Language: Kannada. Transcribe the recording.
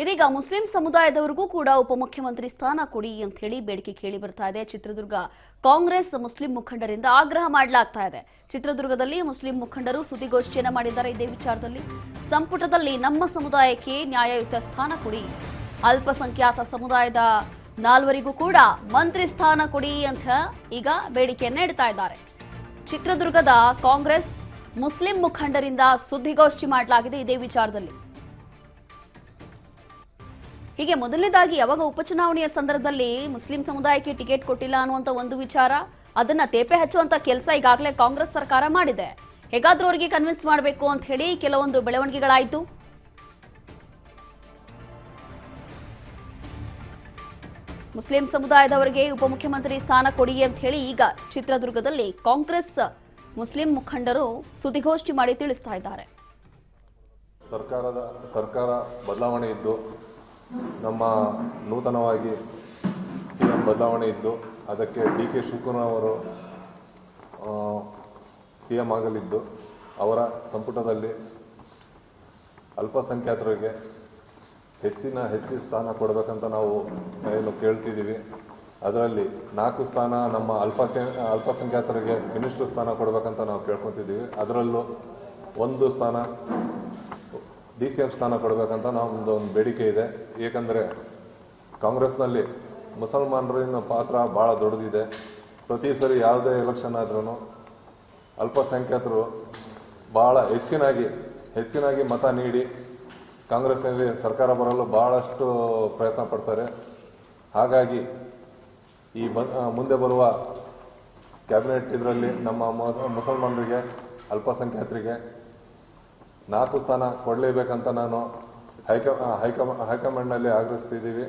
ಇದೀಗ ಮುಸ್ಲಿಂ ಸಮುದಾಯದವರಿಗೂ ಕೂಡ ಉಪಮುಖ್ಯಮಂತ್ರಿ ಸ್ಥಾನ ಕೊಡಿ ಅಂತ ಹೇಳಿ ಬೇಡಿಕೆ ಕೇಳಿ ಬರ್ತಾ ಇದೆ. ಚಿತ್ರದುರ್ಗ ಕಾಂಗ್ರೆಸ್ ಮುಸ್ಲಿಂ ಮುಖಂಡರಿಂದ ಆಗ್ರಹ ಮಾಡಲಾಗ್ತಾ ಇದೆ. ಚಿತ್ರದುರ್ಗದಲ್ಲಿ ಮುಸ್ಲಿಂ ಮುಖಂಡರು ಸುದ್ದಿಗೋಷ್ಠಿಯನ್ನ ಮಾಡಿದ್ದಾರೆ. ಇದೇ ವಿಚಾರದಲ್ಲಿ ಸಂಪುಟದಲ್ಲಿ ನಮ್ಮ ಸಮುದಾಯಕ್ಕೆ ನ್ಯಾಯಯುತ ಸ್ಥಾನ ಕೊಡಿ, ಅಲ್ಪಸಂಖ್ಯಾತ ಸಮುದಾಯದ 4ವರಿಗೂ ಕೂಡ ಮಂತ್ರಿ ಸ್ಥಾನ ಕೊಡಿ ಅಂತ ಈಗ ಬೇಡಿಕೆಯನ್ನ ಇಡ್ತಾ ಇದ್ದಾರೆ. ಚಿತ್ರದುರ್ಗದ ಕಾಂಗ್ರೆಸ್ ಮುಸ್ಲಿಂ ಮುಖಂಡರಿಂದ ಸುದ್ದಿಗೋಷ್ಠಿ ಮಾಡಲಾಗಿದೆ. ಇದೇ ವಿಚಾರದಲ್ಲಿ ಹೀಗೆ ಮೊದಲನೇದಾಗಿ ಯಾವಾಗ ಉಪಚುನಾವಣೆಯ ಸಂದರ್ಭದಲ್ಲಿ ಮುಸ್ಲಿಂ ಸಮುದಾಯಕ್ಕೆ ಟಿಕೆಟ್ ಕೊಟ್ಟಿಲ್ಲ ಅನ್ನುವಂತ ಒಂದು ವಿಚಾರ, ಅದನ್ನ ತೇಪೆ ಹಚ್ಚುವಂತ ಕೆಲಸ ಈಗಾಗಲೇ ಕಾಂಗ್ರೆಸ್ ಸರ್ಕಾರ ಮಾಡಿದೆ. ಹೇಗಾದ್ರೂ ಅವರಿಗೆ ಕನ್ವಿನ್ಸ್ ಮಾಡಬೇಕು ಅಂತ ಹೇಳಿ ಕೆಲವೊಂದು ಬೆಳವಣಿಗೆಗಳಾಯಿತು. ಮುಸ್ಲಿಂ ಸಮುದಾಯದವರಿಗೆ ಉಪಮುಖ್ಯಮಂತ್ರಿ ಸ್ಥಾನ ಕೊಡಿ ಅಂತ ಹೇಳಿ ಈಗ ಚಿತ್ರದುರ್ಗದಲ್ಲಿ ಕಾಂಗ್ರೆಸ್ ಮುಸ್ಲಿಂ ಮುಖಂಡರು ಸುದ್ದಿಗೋಷ್ಠಿ ಮಾಡಿ ತಿಳಿಸ್ತಾ ಇದ್ದಾರೆ. ಸರ್ಕಾರ ಬದಲಾವಣೆ ಇದ್ದು, ನಮ್ಮ ನೂತನವಾಗಿ ಸಿಎಂ ಬದಲಾವಣೆ ಇದ್ದು, ಅದಕ್ಕೆ ಡಿ.ಕೆ. ಶಿವಕುಮಾರ್ ಅವರು ಸಿಎಂ ಆಗಲಿದ್ದು, ಅವರ ಸಂಪುಟದಲ್ಲಿ ಅಲ್ಪಸಂಖ್ಯಾತರಿಗೆ ಹೆಚ್ಚಿನ ಸ್ಥಾನ ಕೊಡಬೇಕಂತ ನಾವು ಏನು ಕೇಳ್ತಿದ್ದೀವಿ. ಅದರಲ್ಲಿ 4 ಸ್ಥಾನ ನಮ್ಮ ಅಲ್ಪಸಂಖ್ಯಾತರಿಗೆ ಮಿನಿಸ್ಟರ್ ಸ್ಥಾನ ಕೊಡಬೇಕಂತ ನಾವು ಕೇಳ್ಕೊತಿದ್ದೀವಿ. ಅದರಲ್ಲೂ 1 ಸ್ಥಾನ ಡಿ.ಸಿ.ಎಂ ಸ್ಥಾನ ಕೊಡಬೇಕಂತ ನಮ್ಮದು ಒಂದು ಬೇಡಿಕೆ ಇದೆ. ಏಕೆಂದರೆ ಕಾಂಗ್ರೆಸ್ನಲ್ಲಿ ಮುಸಲ್ಮಾನರಿನ ಪಾತ್ರ ಭಾಳ ದೊಡ್ಡದಿದೆ. ಪ್ರತಿ ಸರಿ ಯಾವುದೇ ಎಲೆಕ್ಷನ್ ಆದ್ರೂ ಅಲ್ಪಸಂಖ್ಯಾತರು ಭಾಳ ಹೆಚ್ಚಿನಾಗಿ ಮತ ನೀಡಿ ಕಾಂಗ್ರೆಸ್ನಲ್ಲಿ ಸರ್ಕಾರ ಬರಲು ಭಾಳಷ್ಟು ಪ್ರಯತ್ನ ಪಡ್ತಾರೆ. ಹಾಗಾಗಿ ಈ ಮುಂದೆ ಬರುವ ಕ್ಯಾಬಿನೆಟ್ ಇದರಲ್ಲಿ ನಮ್ಮ ಮುಸಲ್ಮಾನರಿಗೆ, ಅಲ್ಪಸಂಖ್ಯಾತರಿಗೆ 4 ಸ್ಥಾನ ಕೊಡಲೇಬೇಕಂತ ನಾನು ಹೈಕಮಾಂಡ್ನಲ್ಲಿ ಆಗ್ರಹಿಸ್ತಿದ್ದೀವಿ.